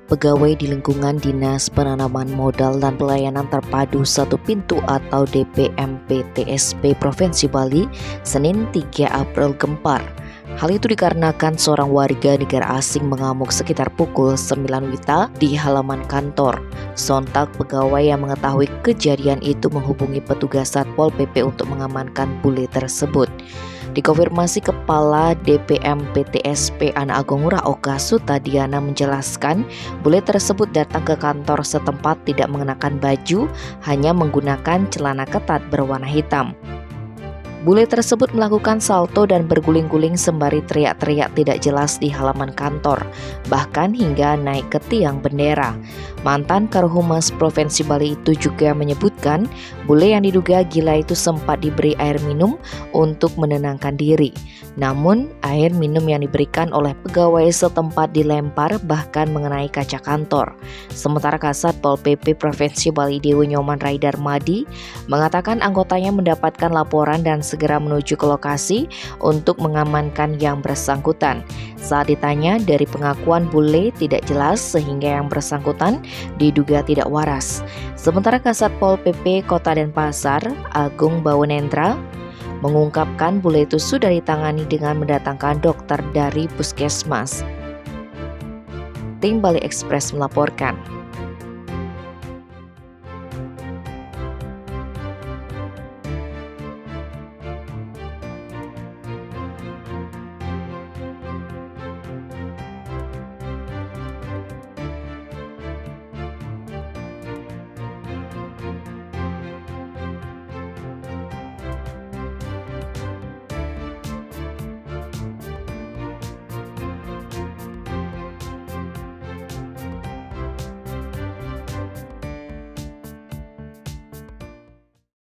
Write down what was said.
Pegawai di lingkungan Dinas Penanaman Modal dan Pelayanan Terpadu Satu Pintu atau DPMPTSP Provinsi Bali, Senin 3 April gempar. Hal itu dikarenakan seorang warga negara asing mengamuk sekitar pukul 9 WITA di halaman kantor. Sontak pegawai yang mengetahui kejadian itu menghubungi petugas Satpol PP untuk mengamankan bule tersebut. Dikonfirmasi Kepala DPMPTSP Anak Agung Ngurah Oka Sutadiana menjelaskan, bule tersebut datang ke kantor setempat tidak mengenakan baju, hanya menggunakan celana ketat berwarna hitam. Bule tersebut melakukan salto dan berguling-guling sembari teriak-teriak tidak jelas di halaman kantor, bahkan hingga naik ke tiang bendera. Mantan Karohumas Provinsi Bali itu juga menyebutkan, bule yang diduga gila itu sempat diberi air minum untuk menenangkan diri. Namun, air minum yang diberikan oleh pegawai setempat dilempar bahkan mengenai kaca kantor. Sementara Kasat Pol PP Provinsi Bali Dewi Nyoman Raidar Madi mengatakan anggotanya mendapatkan laporan dan segera menuju ke lokasi untuk mengamankan yang bersangkutan. Saat ditanya, dari pengakuan bule tidak jelas sehingga yang bersangkutan diduga tidak waras. Sementara Kasat Pol PP Kota Denpasar, Agung Bawenendra, mengungkapkan bule itu sudah ditangani dengan mendatangkan dokter dari puskesmas. Tim Bali Express melaporkan.